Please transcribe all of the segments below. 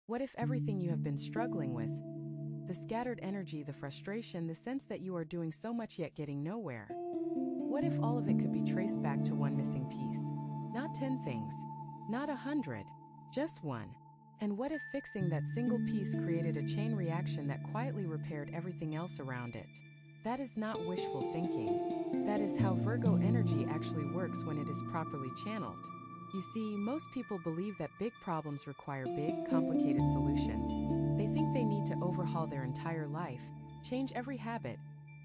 What if everything you have been struggling with, the scattered energy, the frustration, the sense that you are doing so much yet getting nowhere, what if all of it could be traced back to one missing piece? Not 10 things, not 100, just one. And what if fixing that single piece created a chain reaction that quietly repaired everything else around it? That is not wishful thinking. That is how Virgo energy actually works when it is properly channeled. You see, most people believe that big problems require big, complicated solutions. They think they need to overhaul their entire life, change every habit,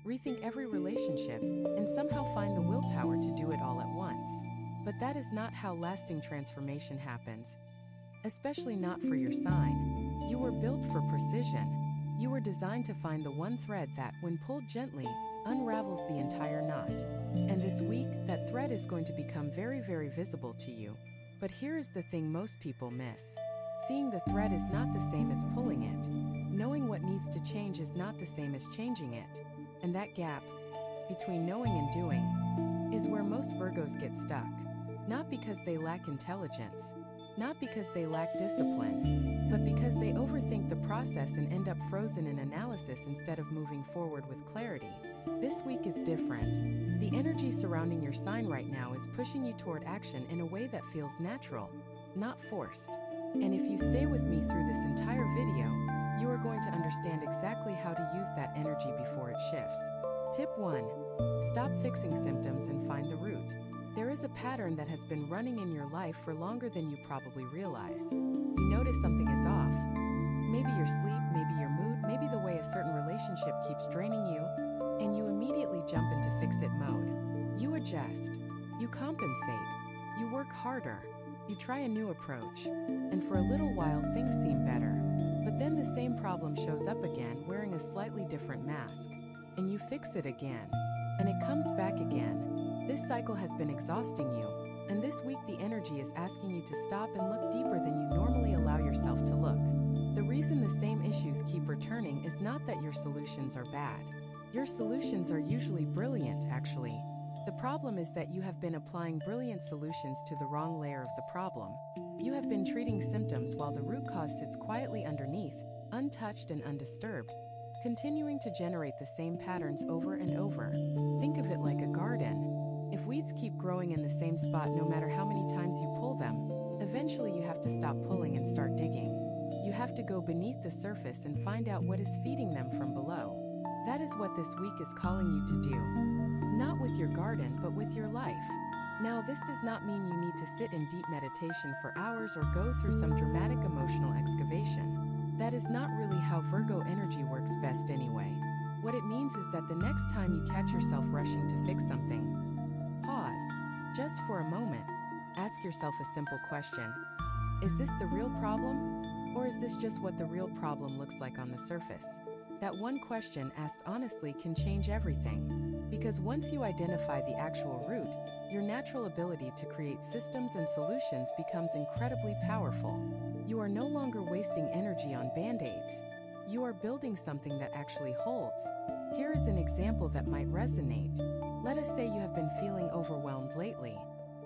rethink every relationship, and somehow find the willpower to do it all at once. But that is not how lasting transformation happens. Especially not for your sign. You were built for precision. You were designed to find the one thread that, when pulled gently, unravels the entire knot. And this week, that thread is going to become very, very visible to you. But here is the thing most people miss. Seeing the thread is not the same as pulling it. Knowing what needs to change is not the same as changing it. And that gap, between knowing and doing, is where most Virgos get stuck. Not because they lack intelligence, not because they lack discipline, but because they overthink the process and end up frozen in analysis instead of moving forward with clarity. This week is different. The energy surrounding your sign right now is pushing you toward action in a way that feels natural, not forced. And if you stay with me through this entire video, you are going to understand exactly how to use that energy before it shifts. Tip 1. Stop fixing symptoms and find the root. There is a pattern that has been running in your life for longer than you probably realize. You notice something is off. Maybe your sleep, maybe your mood, maybe the way a certain relationship keeps draining you, and you immediately jump into fix-it mode. You adjust. You compensate. You work harder. You try a new approach. And for a little while, things seem better. But then the same problem shows up again wearing a slightly different mask. And you fix it again. And it comes back again. This cycle has been exhausting you, and this week the energy is asking you to stop and look deeper than you normally allow yourself to look. The reason the same issues keep returning is not that your solutions are bad. Your solutions are usually brilliant, actually. The problem is that you have been applying brilliant solutions to the wrong layer of the problem. You have been treating symptoms while the root cause sits quietly underneath, untouched and undisturbed, continuing to generate the same patterns over and over. Think of it like a garden. If weeds keep growing in the same spot no matter how many times you pull them, eventually you have to stop pulling and start digging. You have to go beneath the surface and find out what is feeding them from below. That is what this week is calling you to do. Not with your garden, but with your life. Now, this does not mean you need to sit in deep meditation for hours or go through some dramatic emotional excavation. That is not really how Virgo energy works best anyway. What it means is that the next time you catch yourself rushing to fix something, pause. Just for a moment, ask yourself a simple question. Is this the real problem? Or is this just what the real problem looks like on the surface? That one question asked honestly can change everything. Because once you identify the actual root, your natural ability to create systems and solutions becomes incredibly powerful. You are no longer wasting energy on band-aids. You are building something that actually holds. Here is an example that might resonate. Let us say you have been feeling overwhelmed lately.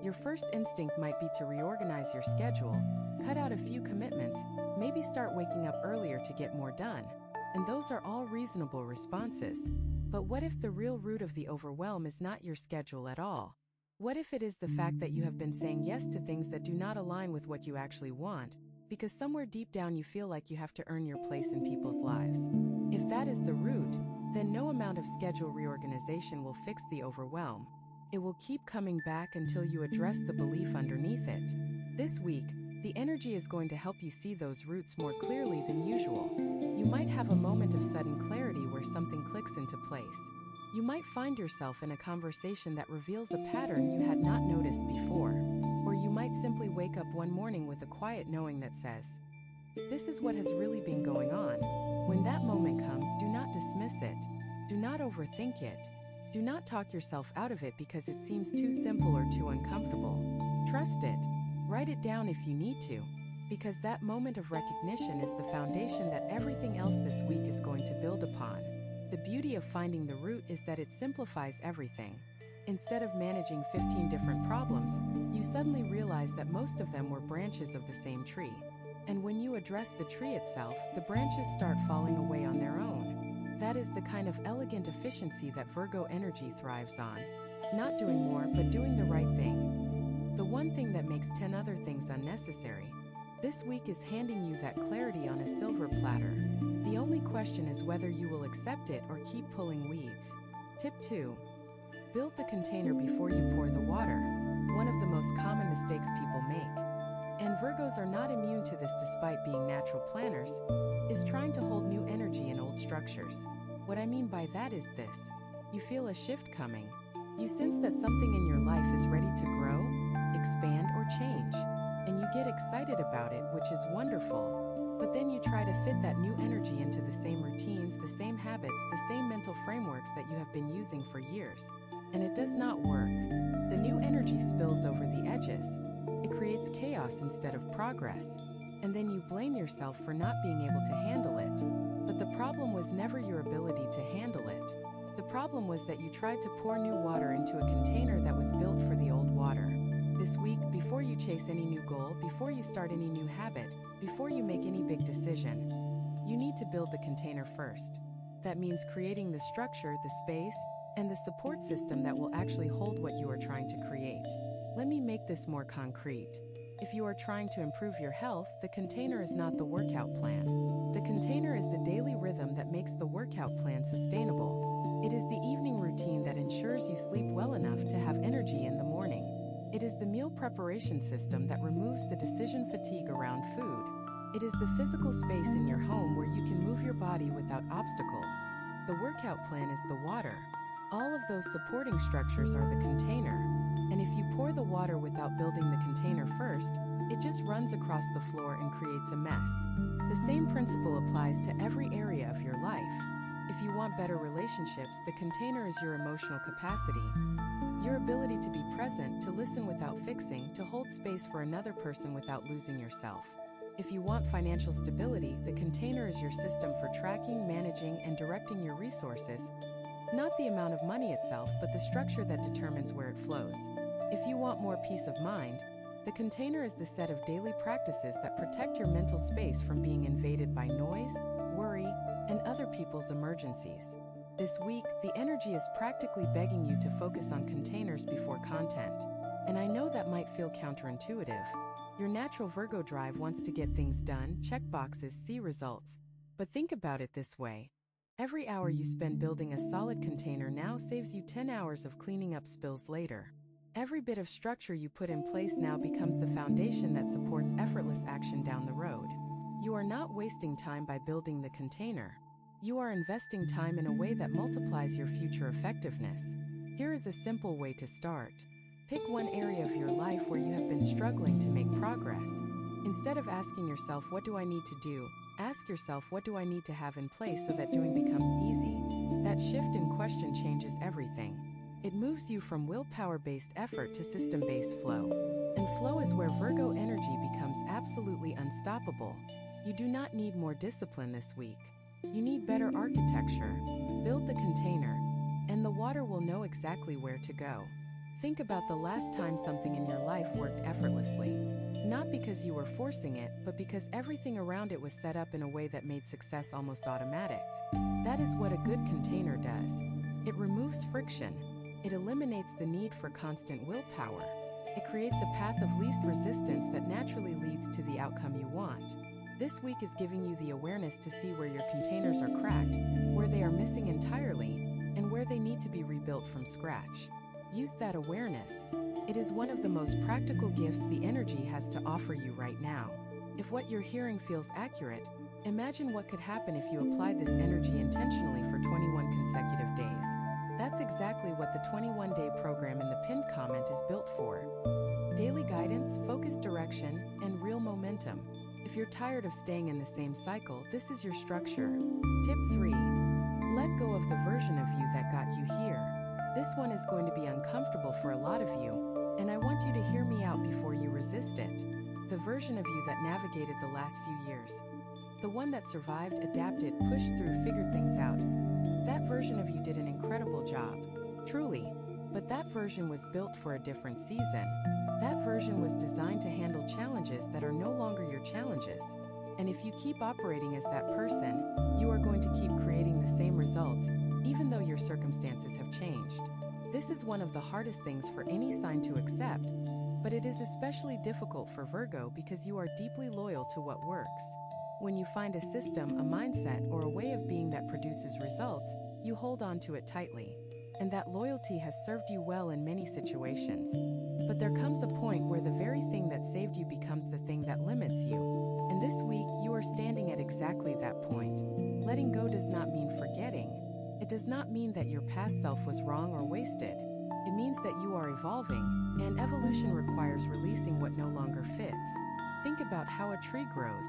Your first instinct might be to reorganize your schedule, cut out a few commitments, maybe start waking up earlier to get more done. And those are all reasonable responses. But what if the real root of the overwhelm is not your schedule at all? What if it is the fact that you have been saying yes to things that do not align with what you actually want, because somewhere deep down you feel like you have to earn your place in people's lives? If that is the root, then no amount of schedule reorganization will fix the overwhelm. It will keep coming back until you address the belief underneath it. This week, the energy is going to help you see those roots more clearly than usual. You might have a moment of sudden clarity where something clicks into place. You might find yourself in a conversation that reveals a pattern you had not noticed before. Or you might simply wake up one morning with a quiet knowing that says, "This is what has really been going on." When that moment comes, do not dismiss it. Do not overthink it. Do not talk yourself out of it because it seems too simple or too uncomfortable. Trust it. Write it down if you need to, because that moment of recognition is the foundation that everything else this week is going to build upon. The beauty of finding the root is that it simplifies everything. Instead of managing 15 different problems, you suddenly realize that most of them were branches of the same tree. And when you address the tree itself, the branches start falling away on their own. That is the kind of elegant efficiency that Virgo energy thrives on. Not doing more, but doing the right thing. The one thing that makes 10 other things unnecessary. This week is handing you that clarity on a silver platter. The only question is whether you will accept it or keep pulling weeds. Tip 2. Build the container before you pour the water. One of the most common mistakes people make, and Virgos are not immune to this despite being natural planners, is trying to hold new energy in old structures. What I mean by that is this. You feel a shift coming. You sense that something in your life is ready to grow, expand, or change. And you get excited about it, which is wonderful. But then you try to fit that new energy into the same routines, the same habits, the same mental frameworks that you have been using for years. And it does not work. The new energy spills over the edges. It creates chaos instead of progress. And then you blame yourself for not being able to handle it. But the problem was never your ability to handle it. The problem was that you tried to pour new water into a container that was built for the old water. This week, before you chase any new goal, before you start any new habit, before you make any big decision, you need to build the container first. That means creating the structure, the space, and the support system that will actually hold what you are trying to create. Let me make this more concrete. If you are trying to improve your health, the container is not the workout plan. The container is the daily rhythm that makes the workout plan sustainable. It is the evening routine that ensures you sleep well enough to have energy in the morning. It is the meal preparation system that removes the decision fatigue around food. It is the physical space in your home where you can move your body without obstacles. The workout plan is the water. All of those supporting structures are the container. And if you pour the water without building the container first, it just runs across the floor and creates a mess. The same principle applies to every area of your life. If you want better relationships, the container is your emotional capacity. Your ability to be present, to listen without fixing, to hold space for another person without losing yourself. If you want financial stability, the container is your system for tracking, managing, and directing your resources. Not the amount of money itself, but the structure that determines where it flows. If you want more peace of mind, the container is the set of daily practices that protect your mental space from being invaded by noise, worry, and other people's emergencies. This week, the energy is practically begging you to focus on containers before content. And I know that might feel counterintuitive. Your natural Virgo drive wants to get things done, check boxes, see results. But think about it this way. Every hour you spend building a solid container now saves you 10 hours of cleaning up spills later. Every bit of structure you put in place now becomes the foundation that supports effortless action down the road. You are not wasting time by building the container. You are investing time in a way that multiplies your future effectiveness. Here is a simple way to start. Pick one area of your life where you have been struggling to make progress. Instead of asking yourself, what do I need to do? Ask yourself, what do I need to have in place so that doing becomes easy? That shift in question changes everything. It moves you from willpower-based effort to system-based flow. And flow is where Virgo energy becomes absolutely unstoppable. You do not need more discipline this week. You need better architecture. Build the container, and the water will know exactly where to go. Think about the last time something in your life worked effortlessly. Not because you were forcing it, but because everything around it was set up in a way that made success almost automatic. That is what a good container does. It removes friction. It eliminates the need for constant willpower. It creates a path of least resistance that naturally leads to the outcome you want. This week is giving you the awareness to see where your containers are cracked, where they are missing entirely, and where they need to be rebuilt from scratch. Use that awareness. It is one of the most practical gifts the energy has to offer you right now. If what you're hearing feels accurate, imagine what could happen if you applied this energy intentionally for 21 consecutive days. That's exactly what the 21-day program in the pinned comment is built for. Daily guidance, focused direction, and real momentum. If you're tired of staying in the same cycle, this is your structure. Tip 3. Let go of the version of you that got you here. This one is going to be uncomfortable for a lot of you, and I want you to hear me out before you resist it. The version of you that navigated the last few years. The one that survived, adapted, pushed through, figured things out. That version of you did an incredible job. Truly. But that version was built for a different season. That version was designed to handle challenges that are no longer your challenges. And if you keep operating as that person, you are going to keep creating the same results, even though your circumstances have changed. This is one of the hardest things for any sign to accept, but it is especially difficult for Virgo because you are deeply loyal to what works. When you find a system, a mindset, or a way of being that produces results, you hold on to it tightly. And that loyalty has served you well in many situations. But there comes a point where the very thing that saved you becomes the thing that limits you. And this week, you are standing at exactly that point. Letting go does not mean forgetting. It does not mean that your past self was wrong or wasted. It means that you are evolving, and evolution requires releasing what no longer fits. Think about how a tree grows.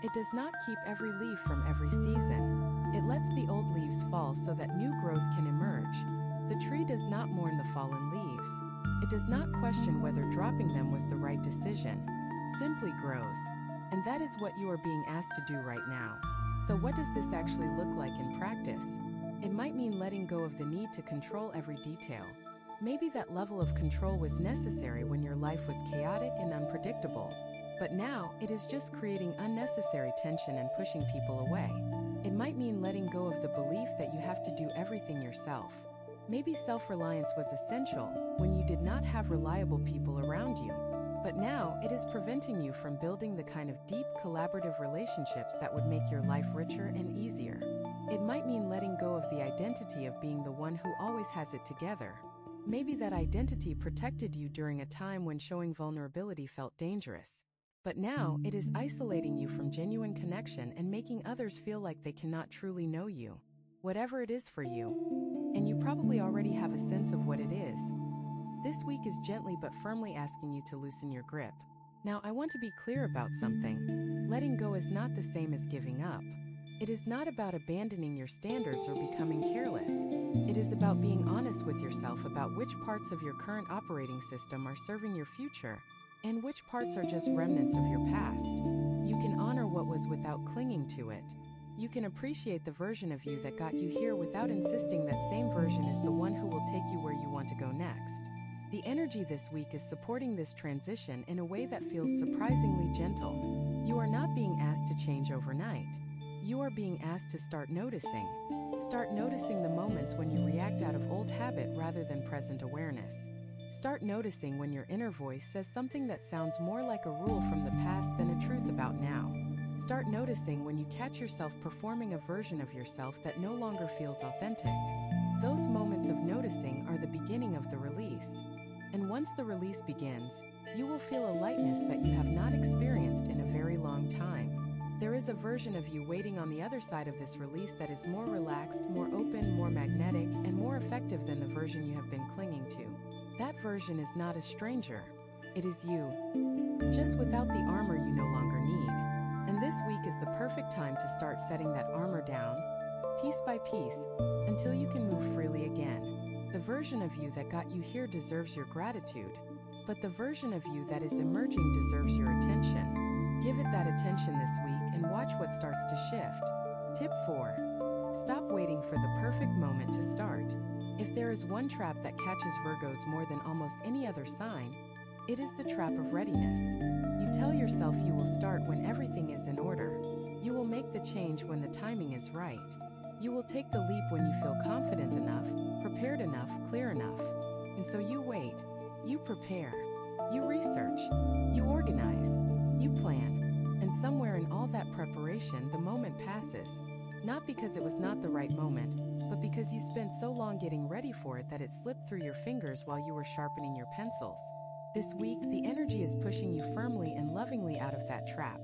It does not keep every leaf from every season. It lets the old leaves fall so that new growth can emerge. The tree does not mourn the fallen leaves. It does not question whether dropping them was the right decision. Simply grows. And that is what you are being asked to do right now. So what does this actually look like in practice? It might mean letting go of the need to control every detail. Maybe that level of control was necessary when your life was chaotic and unpredictable. But now, it is just creating unnecessary tension and pushing people away. It might mean letting go of the belief that you have to do everything yourself. Maybe self-reliance was essential when you did not have reliable people around you. But now, it is preventing you from building the kind of deep, collaborative relationships that would make your life richer and easier. It might mean letting go of the identity of being the one who always has it together. Maybe that identity protected you during a time when showing vulnerability felt dangerous. But now, it is isolating you from genuine connection and making others feel like they cannot truly know you. Whatever it is for you. And you probably already have a sense of what it is. This week is gently but firmly asking you to loosen your grip. Now, I want to be clear about something. Letting go is not the same as giving up. It is not about abandoning your standards or becoming careless. It is about being honest with yourself about which parts of your current operating system are serving your future and which parts are just remnants of your past. You can honor what was without clinging to it. You can appreciate the version of you that got you here without insisting that same version is the one who will take you where you want to go next. The energy this week is supporting this transition in a way that feels surprisingly gentle. You are not being asked to change overnight. You are being asked to start noticing. Start noticing the moments when you react out of old habit rather than present awareness. Start noticing when your inner voice says something that sounds more like a rule from the past than a truth about now. Start noticing when you catch yourself performing a version of yourself that no longer feels authentic. Those moments of noticing are the beginning of the release. And once the release begins, you will feel a lightness that you have not experienced in a very long time. There is a version of you waiting on the other side of this release that is more relaxed, more open, more magnetic, and more effective than the version you have been clinging to. That version is not a stranger. It is you, just without the armor you no longer need. And this week is the perfect time to start setting that armor down, piece by piece, until you can move freely again. The version of you that got you here deserves your gratitude, but the version of you that is emerging deserves your attention. Give it that attention this week and watch what starts to shift. Tip 4. Stop waiting for the perfect moment to start. If there is one trap that catches Virgos more than almost any other sign, it is the trap of readiness. You tell yourself you will start when everything is in order. You will make the change when the timing is right. You will take the leap when you feel confident enough, prepared enough, clear enough. And so you wait, you prepare, you research, you organize, you plan. And somewhere in all that preparation, the moment passes. Not because it was not the right moment, but because you spent so long getting ready for it that it slipped through your fingers while you were sharpening your pencils. This week, the energy is pushing you firmly and lovingly out of that trap.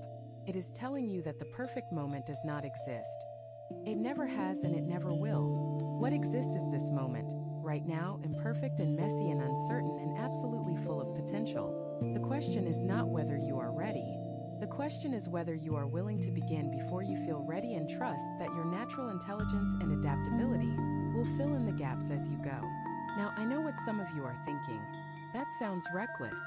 It is telling you that the perfect moment does not exist. It never has and it never will. What exists is this moment, right now, imperfect and messy and uncertain and absolutely full of potential. The question is not whether you are ready. The question is whether you are willing to begin before you feel ready and trust that your natural intelligence and adaptability will fill in the gaps as you go. Now, I know what some of you are thinking. That sounds reckless.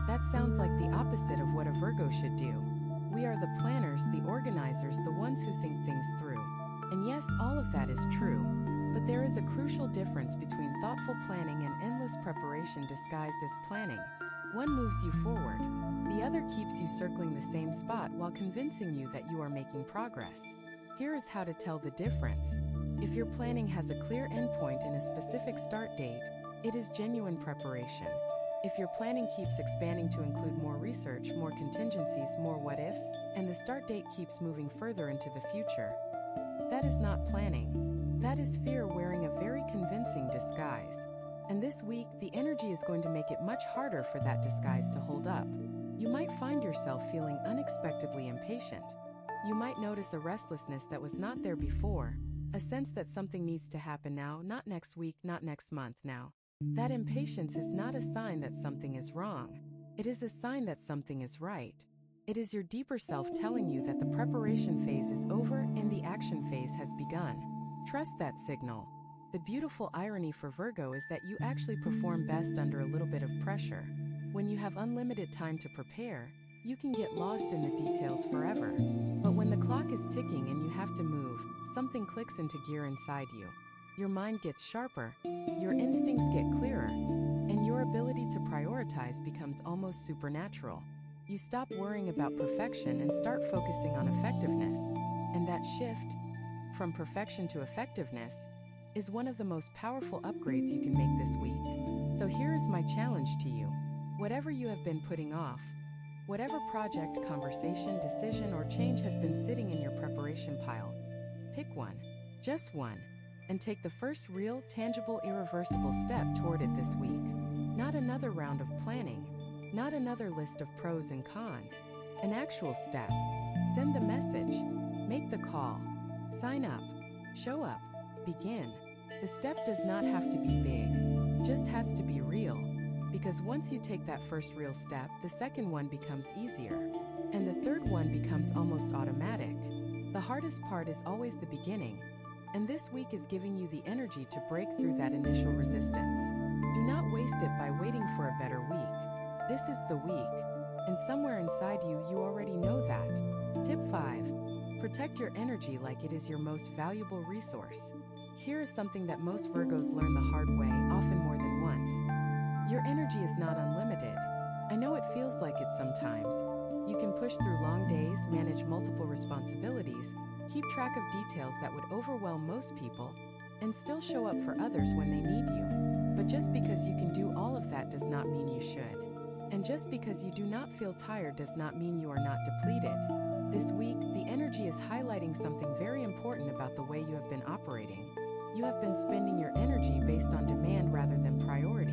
That sounds like the opposite of what a Virgo should do. We are the planners, the organizers, the ones who think things through. And yes, all of that is true. But there is a crucial difference between thoughtful planning and endless preparation disguised as planning. One moves you forward. The other keeps you circling the same spot while convincing you that you are making progress. Here is how to tell the difference. If your planning has a clear endpoint and a specific start date, it is genuine preparation. If your planning keeps expanding to include more research, more contingencies, more what-ifs, and the start date keeps moving further into the future, that is not planning. That is fear wearing a very convincing disguise. And this week, the energy is going to make it much harder for that disguise to hold up. You might find yourself feeling unexpectedly impatient. You might notice a restlessness that was not there before, a sense that something needs to happen now, not next week, not next month now. That impatience is not a sign that something is wrong. It is a sign that something is right. It is your deeper self telling you that the preparation phase is over and the action phase has begun. Trust that signal. The beautiful irony for Virgo is that you actually perform best under a little bit of pressure. When you have unlimited time to prepare, you can get lost in the details forever. But when the clock is ticking and you have to move, something clicks into gear inside you. Your mind gets sharper, your instincts get clearer, and your ability to prioritize becomes almost supernatural. You stop worrying about perfection and start focusing on effectiveness. And that shift, from perfection to effectiveness, is one of the most powerful upgrades you can make this week. So here is my challenge to you. Whatever you have been putting off, whatever project, conversation, decision, or change has been sitting in your preparation pile, pick one, just one, and take the first real, tangible, irreversible step toward it this week. Not another round of planning, not another list of pros and cons, an actual step. Send the message, make the call, sign up, show up, begin. The step does not have to be big, just has to be real. Because once you take that first real step, the second one becomes easier, and the third one becomes almost automatic. The hardest part is always the beginning, and this week is giving you the energy to break through that initial resistance. Do not waste it by waiting for a better week. This is the week, and somewhere inside you, you already know that. Tip 5. Protect your energy like it is your most valuable resource. Here is something that most Virgos learn the hard way, often more than once. Your energy is not unlimited. I know it feels like it sometimes. You can push through long days, manage multiple responsibilities, keep track of details that would overwhelm most people, and still show up for others when they need you. But just because you can do all of that does not mean you should. And just because you do not feel tired does not mean you are not depleted. This week, the energy is highlighting something very important about the way you have been operating. You have been spending your energy based on demand rather than priority.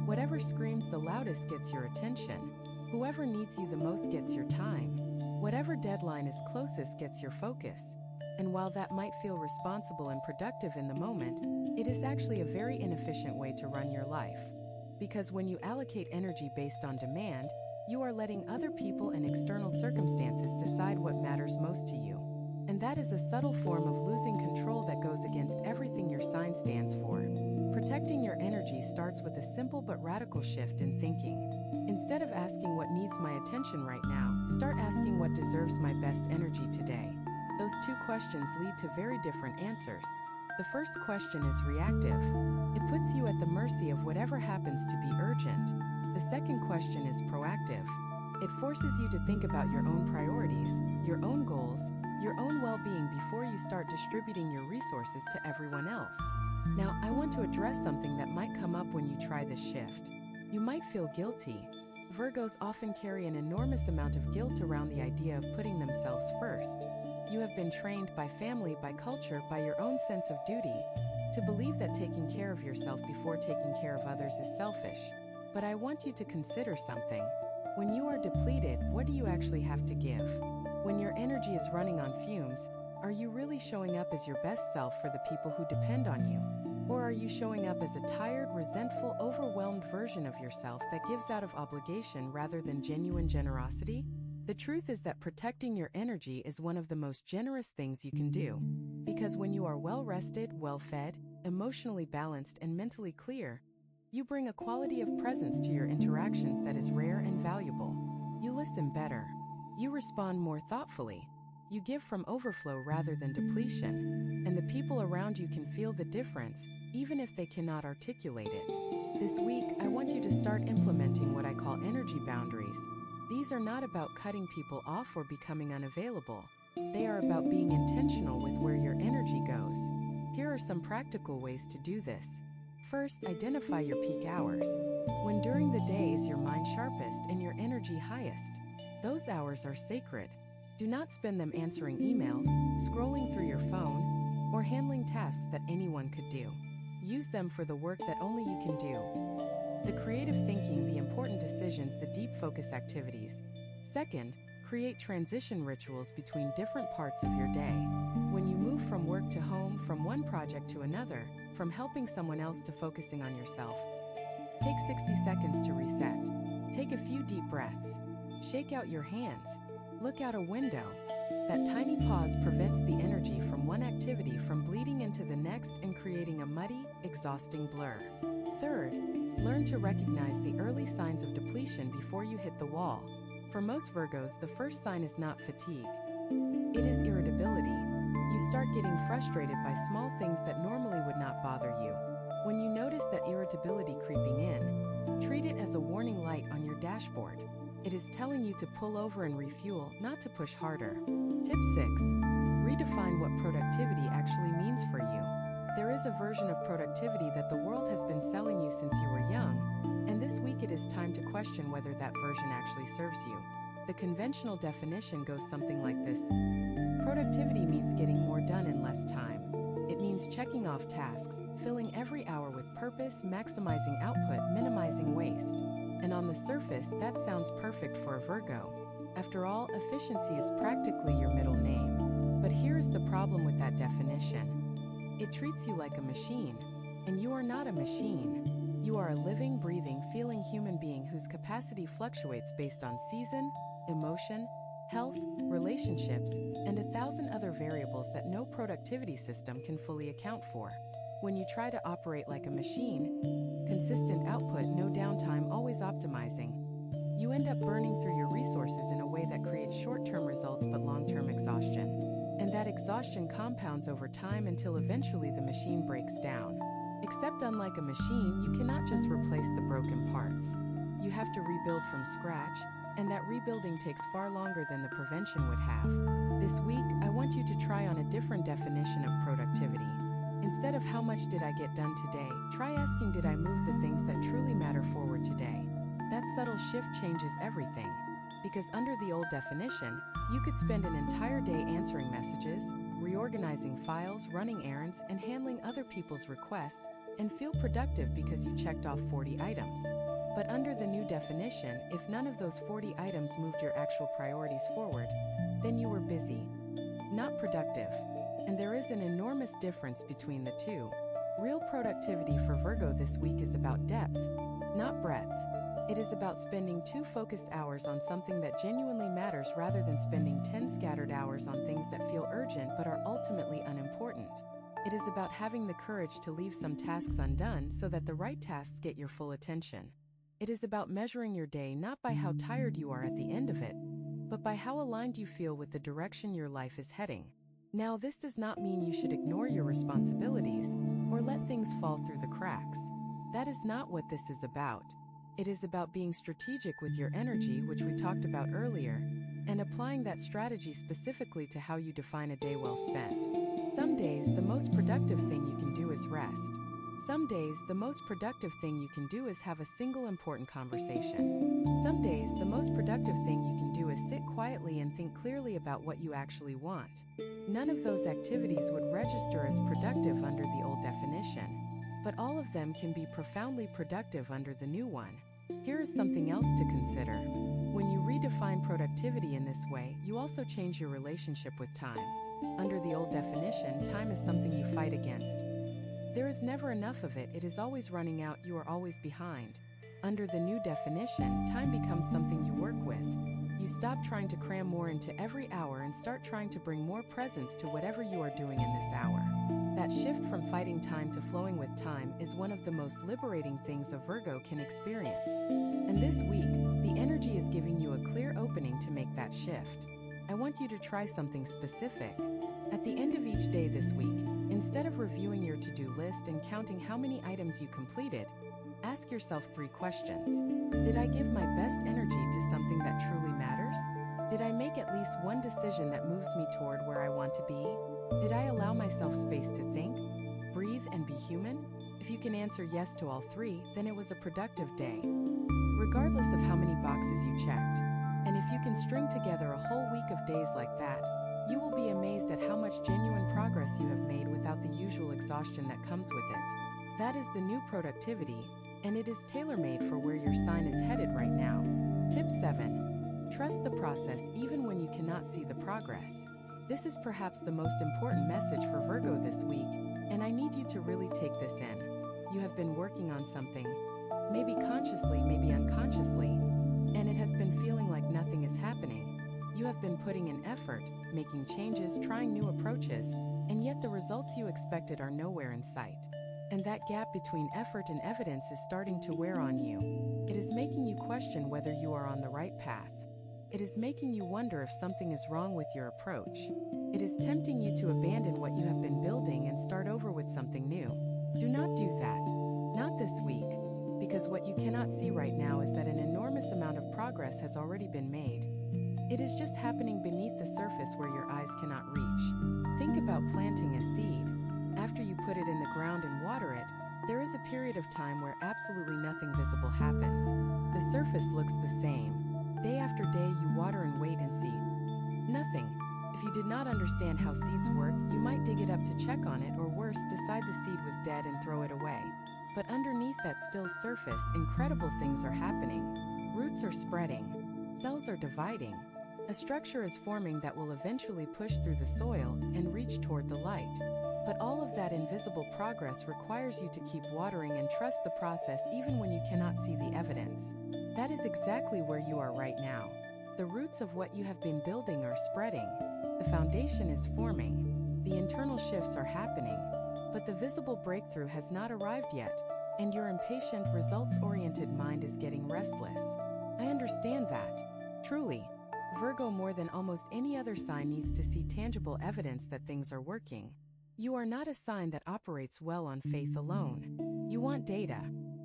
Whatever screams the loudest gets your attention. Whoever needs you the most gets your time. Whatever deadline is closest gets your focus. And while that might feel responsible and productive in the moment, it is actually a very inefficient way to run your life. Because when you allocate energy based on demand, you are letting other people and external circumstances decide what matters most to you. And that is a subtle form of losing control that goes against everything your sign stands for. Protecting your energy starts with a simple but radical shift in thinking. Instead of asking what needs my attention right now, start asking what deserves my best energy today. Those two questions lead to very different answers. The first question is reactive. It puts you at the mercy of whatever happens to be urgent. The second question is proactive. It forces you to think about your own priorities, your own goals, your own well-being before you start distributing your resources to everyone else. Now, I want to address something that might come up when you try this shift. You might feel guilty. Virgos often carry an enormous amount of guilt around the idea of putting themselves first. You have been trained by family, by culture, by your own sense of duty, to believe that taking care of yourself before taking care of others is selfish. But I want you to consider something. When you are depleted, what do you actually have to give? When your energy is running on fumes, are you really showing up as your best self for the people who depend on you? Or are you showing up as a tired, resentful, overwhelmed version of yourself that gives out of obligation rather than genuine generosity? The truth is that protecting your energy is one of the most generous things you can do. Because when you are well-rested, well-fed, emotionally balanced, and mentally clear, you bring a quality of presence to your interactions that is rare and valuable. You listen better. You respond more thoughtfully. You give from overflow rather than depletion. And the people around you can feel the difference, even if they cannot articulate it. This week, I want you to start implementing what I call energy boundaries. These are not about cutting people off or becoming unavailable. They are about being intentional with where your energy goes. Here are some practical ways to do this. First, identify your peak hours. When during the day is your mind sharpest and your energy highest. Those hours are sacred. Do not spend them answering emails, scrolling through your phone, or handling tasks that anyone could do. Use them for the work that only you can do. The creative thinking, the important decisions, the deep focus activities. Second, create transition rituals between different parts of your day. When you move from work to home, from one project to another, from helping someone else to focusing on yourself, take 60 seconds to reset. Take a few deep breaths. Shake out your hands. Look out a window. That tiny pause prevents the energy from one activity from bleeding into the next and creating a muddy, exhausting blur. Third, learn to recognize the early signs of depletion before you hit the wall. For most Virgos, the first sign is not fatigue. It is irritability. You start getting frustrated by small things that normally would not bother you. When you notice that irritability creeping in, treat it as a warning light on your dashboard. It is telling you to pull over and refuel, not to push harder. Tip 6. Redefine what productivity actually means for you. There is a version of productivity that the world has been selling you since you were young, and this week it is time to question whether that version actually serves you. The conventional definition goes something like this. Productivity means getting more done in less time. It means checking off tasks, filling every hour with purpose, maximizing output, minimizing waste. And on the surface, that sounds perfect for a Virgo. After all, efficiency is practically your middle name. But here is the problem with that definition. It treats you like a machine, and you are not a machine. You are a living, breathing, feeling human being whose capacity fluctuates based on season, emotion, health, relationships, and 1,000 other variables that no productivity system can fully account for. When you try to operate like a machine, consistent output, no downtime, always optimizing, you end up burning through your resources in a way that creates short-term results but long-term exhaustion. And that exhaustion compounds over time until eventually the machine breaks down. Except unlike a machine, you cannot just replace the broken parts. You have to rebuild from scratch, and that rebuilding takes far longer than the prevention would have. This week, I want you to try on a different definition of productivity. Instead of how much did I get done today, try asking, did I move the things that truly matter forward today? That subtle shift changes everything. Because under the old definition, you could spend an entire day answering messages, reorganizing files, running errands, and handling other people's requests, and feel productive because you checked off 40 items. But under the new definition, if none of those 40 items moved your actual priorities forward, then you were busy, not productive. And there is an enormous difference between the two. Real productivity for Virgo this week is about depth, not breadth. It is about spending 2 focused hours on something that genuinely matters rather than spending 10 scattered hours on things that feel urgent but are ultimately unimportant. It is about having the courage to leave some tasks undone so that the right tasks get your full attention. It is about measuring your day not by how tired you are at the end of it, but by how aligned you feel with the direction your life is heading. Now, this does not mean you should ignore your responsibilities or let things fall through the cracks. That is not what this is about. It is about being strategic with your energy, which we talked about earlier, and applying that strategy specifically to how you define a day well spent. Some days, the most productive thing you can do is rest. Some days, the most productive thing you can do is have a single important conversation. Some days, the most productive thing you can do is sit quietly and think clearly about what you actually want. None of those activities would register as productive under the old definition, but all of them can be profoundly productive under the new one. Here is something else to consider. When you redefine productivity in this way, you also change your relationship with time. Under the old definition, time is something you fight against. There is never enough of it, it is always running out, you are always behind. Under the new definition, time becomes something you work with. You stop trying to cram more into every hour and start trying to bring more presence to whatever you are doing in this hour. That shift from fighting time to flowing with time is one of the most liberating things a Virgo can experience. And this week, the energy is giving you a clear opening to make that shift. I want you to try something specific. At the end of each day this week, instead of reviewing your to-do list and counting how many items you completed, Ask yourself 3 questions. Did I give my best energy to something that truly matters? Did I make at least one decision that moves me toward where I want to be? Did I allow myself space to think, breathe, and be human? If you can answer yes to all 3, then it was a productive day, regardless of how many boxes you checked. And if you can string together a whole week of days like that, you will be amazed at how much genuine progress you have made without the usual exhaustion that comes with it. That is the new productivity, and it is tailor-made for where your sign is headed right now. Tip 7. Trust the process even when you cannot see the progress. This is perhaps the most important message for Virgo this week, and I need you to really take this in. You have been working on something, maybe consciously, maybe unconsciously, and it has been feeling like nothing is happening. You have been putting in effort, making changes, trying new approaches, and yet the results you expected are nowhere in sight. And that gap between effort and evidence is starting to wear on you. It is making you question whether you are on the right path. It is making you wonder if something is wrong with your approach. It is tempting you to abandon what you have been building and start over with something new. Do not do that. Not this week. Because what you cannot see right now is that an enormous amount of progress has already been made. It is just happening beneath the surface where your eyes cannot reach. Think about planting a seed. After you put it in the ground and water it, there is a period of time where absolutely nothing visible happens. The surface looks the same. Day after day you water and wait and see nothing. If you did not understand how seeds work, you might dig it up to check on it, or worse, decide the seed was dead and throw it away. But underneath that still surface, incredible things are happening. Roots are spreading. Cells are dividing. A structure is forming that will eventually push through the soil and reach toward the light. But all of that invisible progress requires you to keep watering and trust the process even when you cannot see the evidence. That is exactly where you are right now. The roots of what you have been building are spreading. The foundation is forming. The internal shifts are happening. But the visible breakthrough has not arrived yet, and your impatient, results-oriented mind is getting restless. I understand that. Truly, Virgo, more than almost any other sign, needs to see tangible evidence that things are working. You are not a sign that operates well on faith alone. You want data.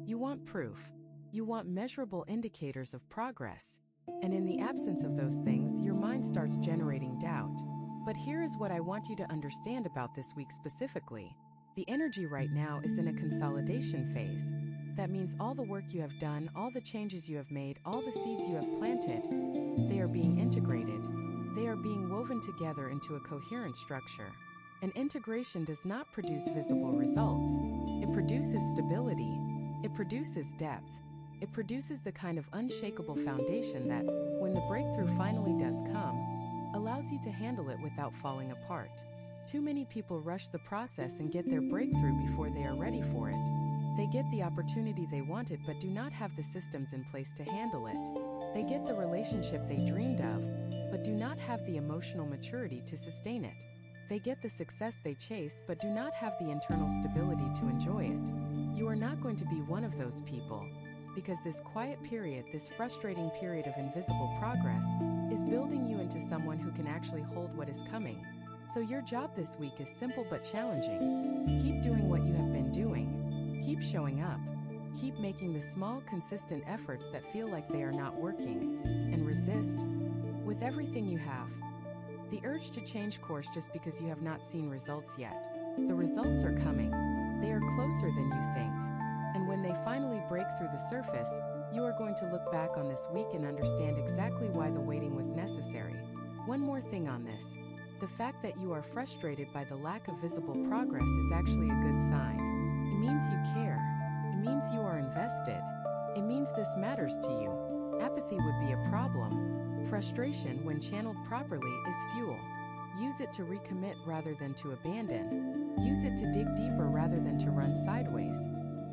You want proof. You want measurable indicators of progress. And in the absence of those things, your mind starts generating doubt. But here is what I want you to understand about this week specifically. The energy right now is in a consolidation phase. That means all the work you have done, all the changes you have made, all the seeds you have planted, they are being integrated. They are being woven together into a coherent structure. And integration does not produce visible results. It produces stability. It produces depth. It produces the kind of unshakable foundation that, when the breakthrough finally does come, allows you to handle it without falling apart. Too many people rush the process and get their breakthrough before they are ready for it. They get the opportunity they wanted but do not have the systems in place to handle it. They get the relationship they dreamed of, but do not have the emotional maturity to sustain it. They get the success they chased but do not have the internal stability to enjoy it. You are not going to be one of those people, because this quiet period, this frustrating period of invisible progress, is building you into someone who can actually hold what is coming. So your job this week is simple but challenging. Keep doing what you have been doing. Keep showing up. Keep making the small, consistent efforts that feel like they are not working. And resist with everything you have. The urge to change course just because you have not seen results yet. The results are coming. They are closer than you think. And when they finally break through the surface, you are going to look back on this week and understand exactly why the waiting was necessary. One more thing on this. The fact that you are frustrated by the lack of visible progress is actually a good sign. It means you care. It means you are invested. It means this matters to you. Apathy would be a problem. Frustration, when channeled properly, is fuel. Use it to recommit rather than to abandon. Use it to dig deeper rather than to run sideways.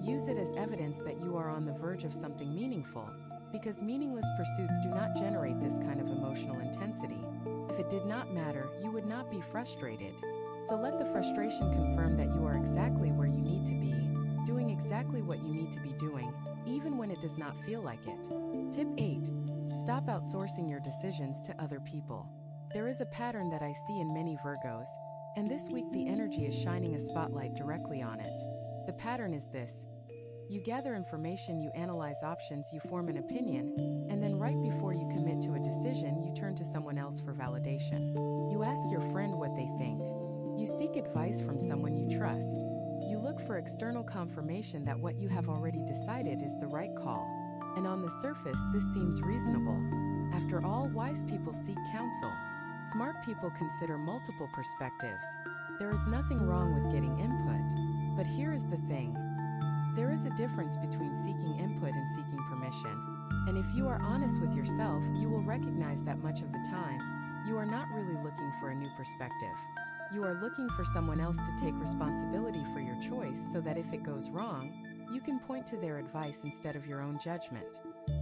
Use it as evidence that you are on the verge of something meaningful, because meaningless pursuits do not generate this kind of emotional intensity. If it did not matter, you would not be frustrated. So let the frustration confirm that you are exactly where you need to be, doing exactly what you need to be doing, even when it does not feel like it. Tip 8. Stop outsourcing your decisions to other people. There is a pattern that I see in many Virgos, and this week the energy is shining a spotlight directly on it. The pattern is this. You gather information, you analyze options, you form an opinion, and then right before you commit to a decision, you turn to someone else for validation. You ask your friend what they think. You seek advice from someone you trust. You look for external confirmation that what you have already decided is the right call. And on the surface, this seems reasonable. After all, wise people seek counsel. Smart people consider multiple perspectives. There is nothing wrong with getting input. But here is the thing. There is a difference between seeking input and seeking permission. And if you are honest with yourself, you will recognize that much of the time, you are not really looking for a new perspective. You are looking for someone else to take responsibility for your choice so that if it goes wrong, you can point to their advice instead of your own judgment.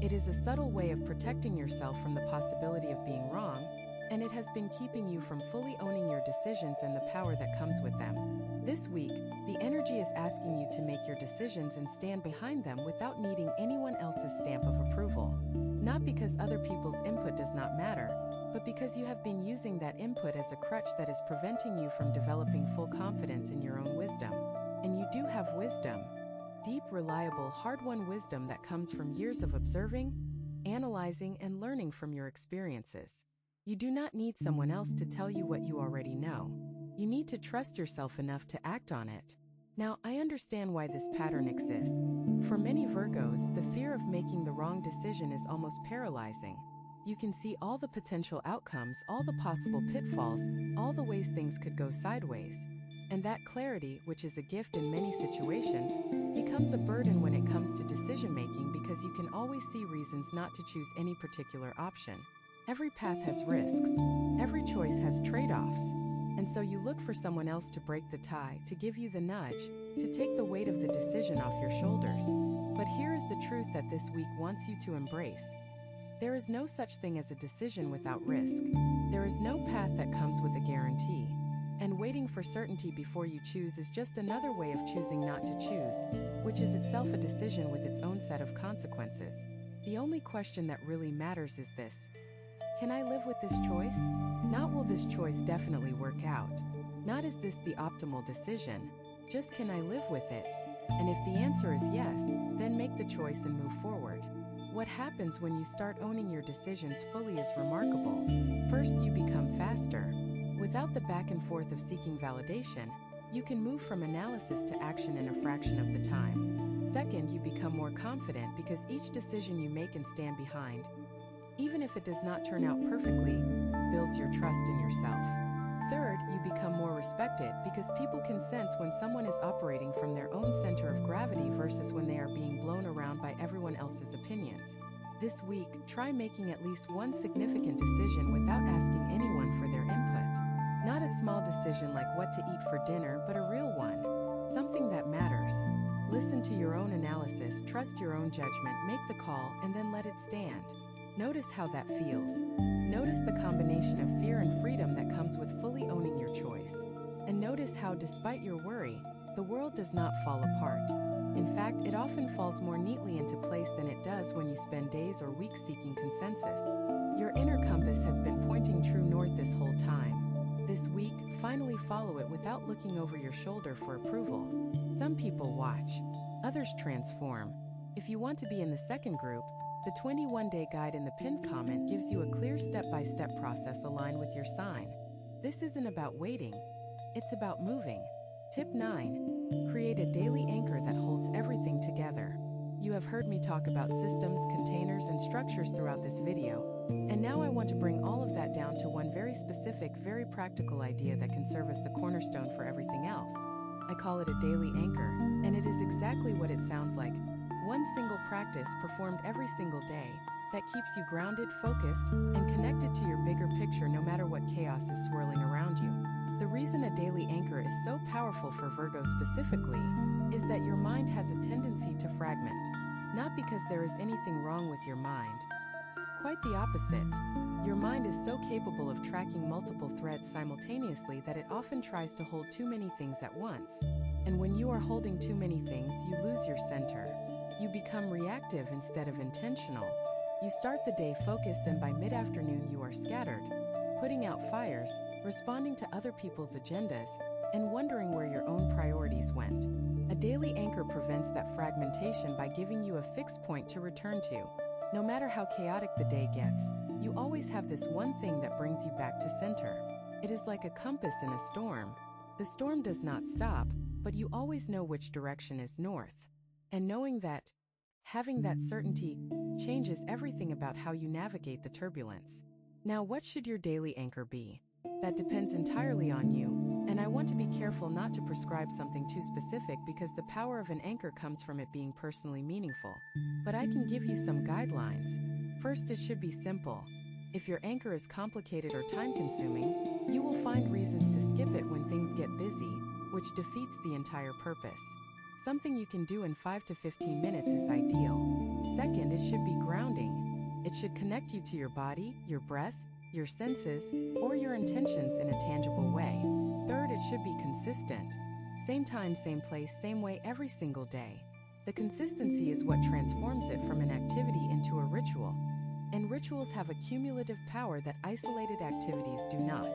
It is a subtle way of protecting yourself from the possibility of being wrong, and it has been keeping you from fully owning your decisions and the power that comes with them. This week, the energy is asking you to make your decisions and stand behind them without needing anyone else's stamp of approval. Not because other people's input does not matter, but because you have been using that input as a crutch that is preventing you from developing full confidence in your own wisdom. And you do have wisdom. Deep, reliable, hard-won wisdom that comes from years of observing, analyzing, and learning from your experiences. You do not need someone else to tell you what you already know. You need to trust yourself enough to act on it. Now, I understand why this pattern exists. For many Virgos, the fear of making the wrong decision is almost paralyzing. You can see all the potential outcomes, all the possible pitfalls, all the ways things could go sideways. And that clarity, which is a gift in many situations, becomes a burden when it comes to decision-making because you can always see reasons not to choose any particular option. Every path has risks. Every choice has trade-offs. And so you look for someone else to break the tie, to give you the nudge, to take the weight of the decision off your shoulders. But here is the truth that this week wants you to embrace. There is no such thing as a decision without risk. There is no path that comes with a guarantee. And waiting for certainty before you choose is just another way of choosing not to choose, which is itself a decision with its own set of consequences. The only question that really matters is this: can I live with this choice? Not will this choice definitely work out. Not is this the optimal decision. Just can I live with it? And if the answer is yes, then make the choice and move forward. What happens when you start owning your decisions fully is remarkable. First, you become faster. Without the back and forth of seeking validation, you can move from analysis to action in a fraction of the time. Second, you become more confident because each decision you make and stand behind, even if it does not turn out perfectly, builds your trust in yourself. Third, you become more respected because people can sense when someone is operating from their own center of gravity versus when they are being blown around by everyone else's opinions. This week, try making at least one significant decision without asking anyone for their input. Not a small decision like what to eat for dinner, but a real one. Something that matters. Listen to your own analysis, trust your own judgment, make the call, and then let it stand. Notice how that feels. Notice the combination of fear and freedom that comes with fully owning your choice. And notice how, despite your worry, the world does not fall apart. In fact, it often falls more neatly into place than it does when you spend days or weeks seeking consensus. Your inner compass has been pointing true north this whole time. This week, finally follow it without looking over your shoulder for approval. Some people watch, others transform. If you want to be in the second group, the 21-day guide in the pinned comment gives you a clear step-by-step process aligned with your sign. This isn't about waiting, it's about moving. Tip 9. Create a daily anchor that holds everything together. You have heard me talk about systems, containers, and structures throughout this video, and now I want to bring all of that down to one very specific, very practical idea that can serve as the cornerstone for everything else. I call it a daily anchor, and it is exactly what it sounds like. One single practice performed every single day that keeps you grounded, focused, and connected to your bigger picture no matter what chaos is swirling around you. The reason a daily anchor is so powerful for Virgo specifically is that your mind has a tendency to fragment. Not because there is anything wrong with your mind. Quite the opposite. Your mind is so capable of tracking multiple threads simultaneously that it often tries to hold too many things at once. And when you are holding too many things, you lose your center. You become reactive instead of intentional. You start the day focused, and by mid-afternoon you are scattered, putting out fires, responding to other people's agendas, and wondering where your own priorities went. A daily anchor prevents that fragmentation by giving you a fixed point to return to. No matter how chaotic the day gets, you always have this one thing that brings you back to center. It is like a compass in a storm. The storm does not stop, but you always know which direction is north. And knowing that, having that certainty, changes everything about how you navigate the turbulence. Now, what should your daily anchor be? That depends entirely on you, and I want to be careful not to prescribe something too specific because the power of an anchor comes from it being personally meaningful. But I can give you some guidelines. First, it should be simple. If your anchor is complicated or time-consuming, you will find reasons to skip it when things get busy, which defeats the entire purpose. Something you can do in 5 to 15 minutes is ideal. Second, it should be grounding. It should connect you to your body, your breath, your senses, or your intentions in a tangible way. Third, it should be consistent. Same time, same place, same way every single day. The consistency is what transforms it from an activity into a ritual. And rituals have a cumulative power that isolated activities do not.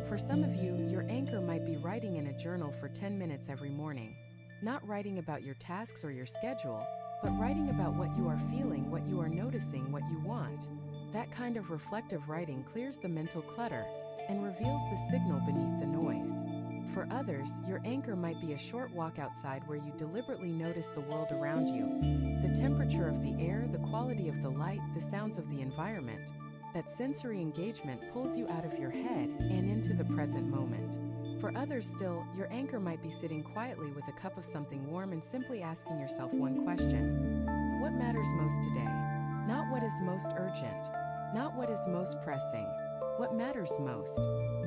For some of you, your anchor might be writing in a journal for 10 minutes every morning. Not writing about your tasks or your schedule, but writing about what you are feeling, what you are noticing, what you want. That kind of reflective writing clears the mental clutter and reveals the signal beneath the noise. For others, your anchor might be a short walk outside where you deliberately notice the world around you. The temperature of the air, the quality of the light, the sounds of the environment. That sensory engagement pulls you out of your head and into the present moment. For others still, your anchor might be sitting quietly with a cup of something warm and simply asking yourself one question. What matters most today? Not what is most urgent. Not what is most pressing. What matters most?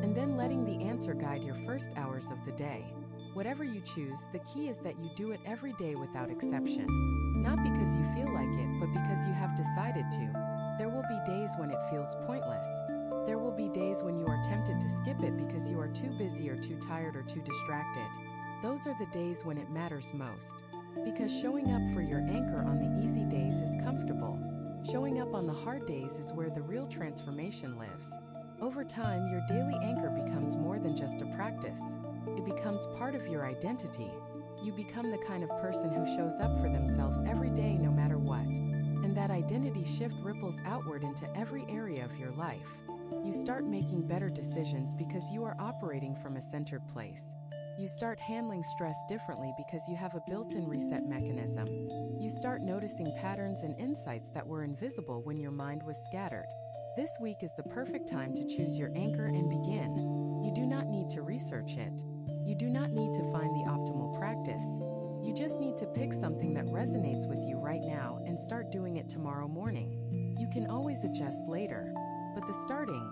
And then letting the answer guide your first hours of the day. Whatever you choose, the key is that you do it every day without exception. Not because you feel like it, but because you have decided to. There will be days when it feels pointless. There will be days when you are tempted to skip it because you are too busy or too tired or too distracted. Those are the days when it matters most. Because showing up for your anchor on the easy days is comfortable. Showing up on the hard days is where the real transformation lives. Over time, your daily anchor becomes more than just a practice. It becomes part of your identity. You become the kind of person who shows up for themselves every day no matter what. And that identity shift ripples outward into every area of your life. You start making better decisions because you are operating from a centered place. You start handling stress differently because you have a built-in reset mechanism. You start noticing patterns and insights that were invisible when your mind was scattered. This week is the perfect time to choose your anchor and begin. You do not need to research it. You do not need to find the optimal practice. You just need to pick something that resonates with you right now and start doing it tomorrow morning. You can always adjust later, but the starting,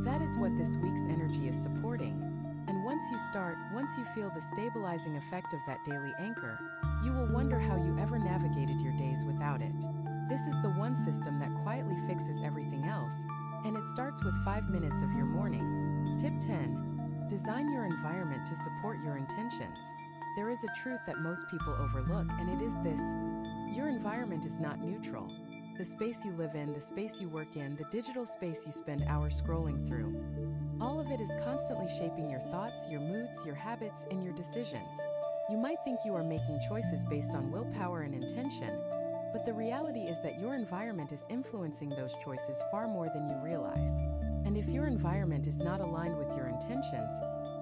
that is what this week's energy is supporting. And once you start, once you feel the stabilizing effect of that daily anchor, you will wonder how you ever navigated your days without it. This is the one system that quietly fixes everything else, and it starts with 5 minutes of your morning. Tip 10. Design your environment to support your intentions. There is a truth that most people overlook, and it is this: your environment is not neutral. The space you live in, the space you work in, the digital space you spend hours scrolling through. All of it is constantly shaping your thoughts, your moods, your habits, and your decisions. You might think you are making choices based on willpower and intention, but the reality is that your environment is influencing those choices far more than you realize. And if your environment is not aligned with your intentions,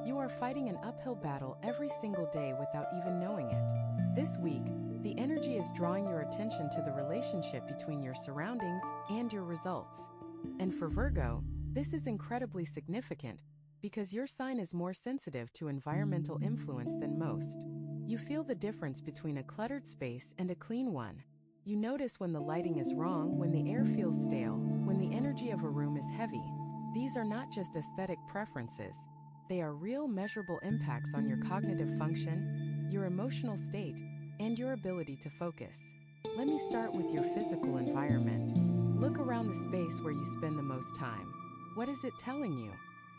you are fighting an uphill battle every single day without even knowing it. This week, the energy is drawing your attention to the relationship between your surroundings and your results. And for Virgo, this is incredibly significant because your sign is more sensitive to environmental influence than most. You feel the difference between a cluttered space and a clean one. You notice when the lighting is wrong, when the air feels stale, when the energy of a room is heavy. These are not just aesthetic preferences. They are real, measurable impacts on your cognitive function, your emotional state, and your ability to focus. Let me start with your physical environment. Look around the space where you spend the most time. What is it telling you?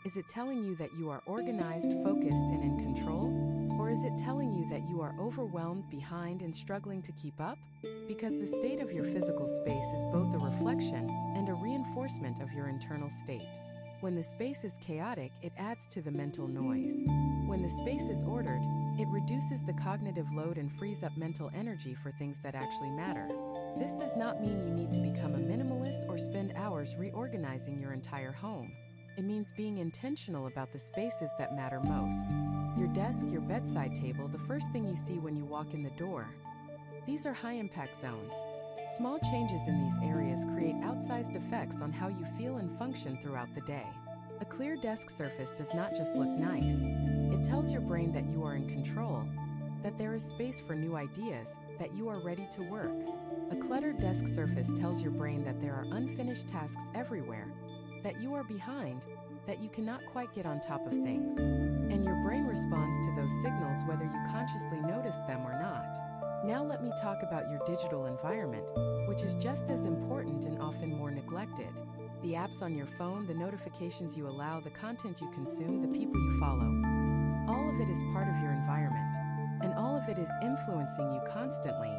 Is it telling you that you are organized, focused, and in control? Or is it telling you that you are overwhelmed, behind, and struggling to keep up? Because the state of your physical space is both a reflection and a reinforcement of your internal state. When the space is chaotic, it adds to the mental noise. When the space is ordered, It reduces the cognitive load and frees up mental energy for things that actually matter. This does not mean you need to become a minimalist or spend hours reorganizing your entire home. It means being intentional about the spaces that matter most. Your desk, your bedside table, the first thing you see when you walk in the door. These are high-impact zones. Small changes in these areas create outsized effects on how you feel and function throughout the day. A clear desk surface does not just look nice. It tells your brain that you are in control, that there is space for new ideas, that you are ready to work. A cluttered desk surface tells your brain that there are unfinished tasks everywhere, that you are behind, that you cannot quite get on top of things. And your brain responds to those signals whether you consciously notice them or not. Now let me talk about your digital environment, which is just as important and often more neglected. The apps on your phone, the notifications you allow, the content you consume, the people you follow. All of it is part of your environment, and all of it is influencing you constantly.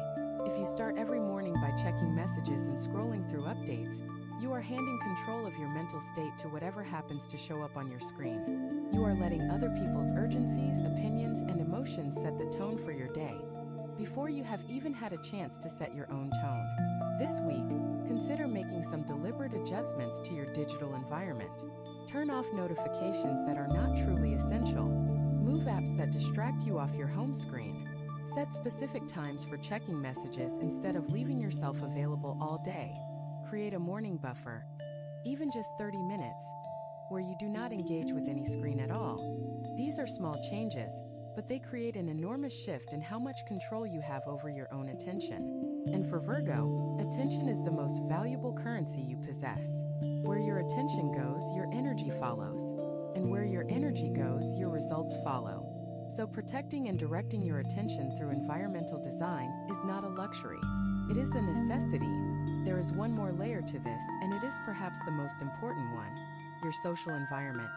If you start every morning by checking messages and scrolling through updates, you are handing control of your mental state to whatever happens to show up on your screen. You are letting other people's urgencies, opinions, and emotions set the tone for your day, before you have even had a chance to set your own tone. This week, consider making some deliberate adjustments to your digital environment. Turn off notifications that are not truly essential. Move apps that distract you off your home screen. Set specific times for checking messages instead of leaving yourself available all day. Create a morning buffer, even just 30 minutes, where you do not engage with any screen at all. These are small changes, but they create an enormous shift in how much control you have over your own attention. And for Virgo, attention is the most valuable currency you possess. Where your attention goes, your energy follows. And where your energy goes, your results follow. So protecting and directing your attention through environmental design is not a luxury. It is a necessity. There is one more layer to this, and it is perhaps the most important one: your social environment.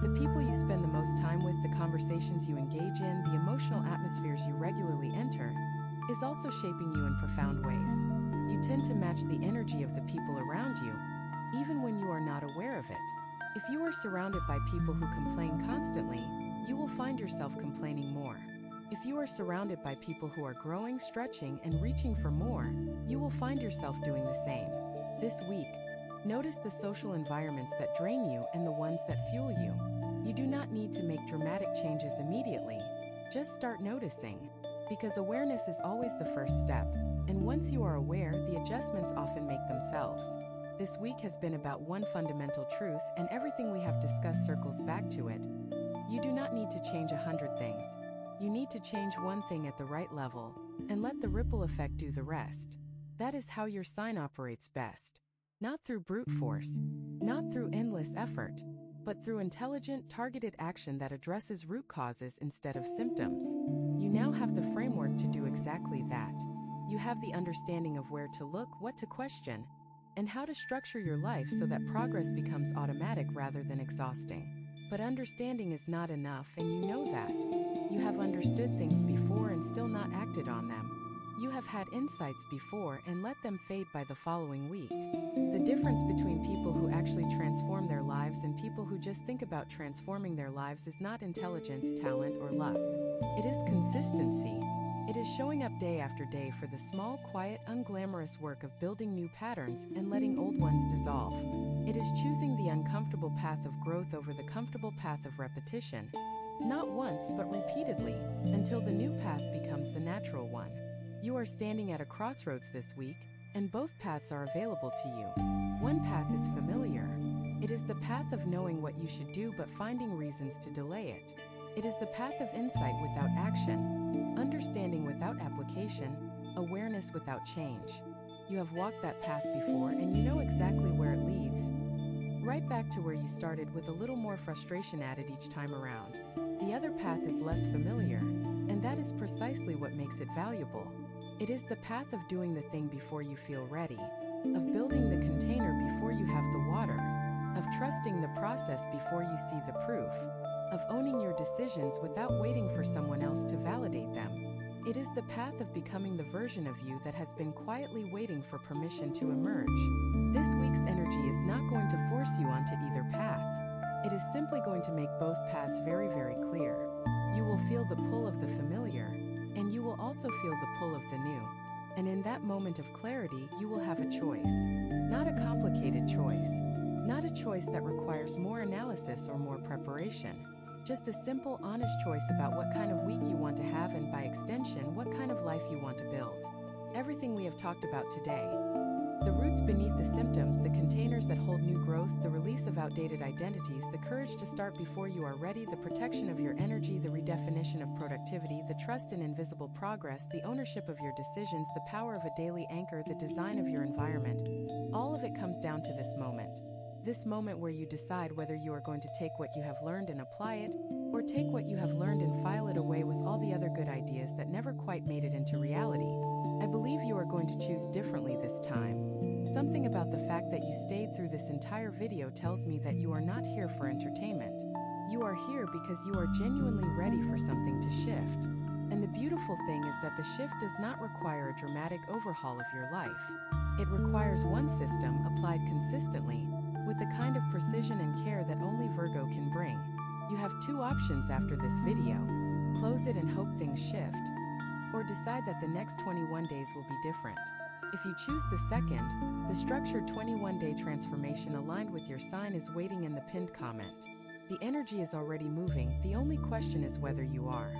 The people you spend the most time with, the conversations you engage in, the emotional atmospheres you regularly enter, is also shaping you in profound ways. You tend to match the energy of the people around you, even when you are not aware of it. If you are surrounded by people who complain constantly, you will find yourself complaining more. If you are surrounded by people who are growing, stretching, and reaching for more, you will find yourself doing the same. This week, notice the social environments that drain you and the ones that fuel you. You do not need to make dramatic changes immediately. Just start noticing, because awareness is always the first step, and once you are aware, the adjustments often make themselves. This week has been about one fundamental truth, and everything we have discussed circles back to it. You do not need to change 100 things. You need to change one thing at the right level, and let the ripple effect do the rest. That is how your sign operates best. Not through brute force, not through endless effort, but through intelligent, targeted action that addresses root causes instead of symptoms. You now have the framework to do exactly that. You have the understanding of where to look, what to question, and how to structure your life so that progress becomes automatic rather than exhausting. But understanding is not enough, and you know that. You have understood things before and still not acted on them. You have had insights before and let them fade by the following week. The difference between people who actually transform their lives and people who just think about transforming their lives is not intelligence, talent, or luck. It is consistency. It is showing up day after day for the small, quiet, unglamorous work of building new patterns and letting old ones dissolve. It is choosing the uncomfortable path of growth over the comfortable path of repetition, not once but repeatedly, until the new path becomes the natural one. You are standing at a crossroads this week, and both paths are available to you. One path is familiar. It is the path of knowing what you should do but finding reasons to delay it. It is the path of insight without action, understanding without application, awareness without change. You have walked that path before and you know exactly where it leads. Right back to where you started, with a little more frustration added each time around. The other path is less familiar, and that is precisely what makes it valuable. It is the path of doing the thing before you feel ready, of building the container before you have the water, of trusting the process before you see the proof, of owning your decisions without waiting for someone else to validate them. It is the path of becoming the version of you that has been quietly waiting for permission to emerge. This week's energy is not going to force you onto either path. It is simply going to make both paths very, very clear. You will feel the pull of the familiar, and you will also feel the pull of the new. And in that moment of clarity, you will have a choice. Not a complicated choice. Not a choice that requires more analysis or more preparation. Just a simple, honest choice about what kind of week you want to have and, by extension, what kind of life you want to build. Everything we have talked about today. The roots beneath the symptoms, the containers that hold new growth, the release of outdated identities, the courage to start before you are ready, the protection of your energy, the redefinition of productivity, the trust in invisible progress, the ownership of your decisions, the power of a daily anchor, the design of your environment. All of it comes down to this moment. This moment where you decide whether you are going to take what you have learned and apply it, or take what you have learned and file it away with all the other good ideas that never quite made it into reality. I believe you are going to choose differently this time. Something about the fact that you stayed through this entire video tells me that you are not here for entertainment. You are here because you are genuinely ready for something to shift. And the beautiful thing is that the shift does not require a dramatic overhaul of your life. It requires one system applied consistently, with the kind of precision and care that only Virgo can bring. You have two options after this video. Close it and hope things shift, or decide that the next 21 days will be different. If you choose the second, the structured 21-day transformation aligned with your sign is waiting in the pinned comment. The energy is already moving, the only question is whether you are.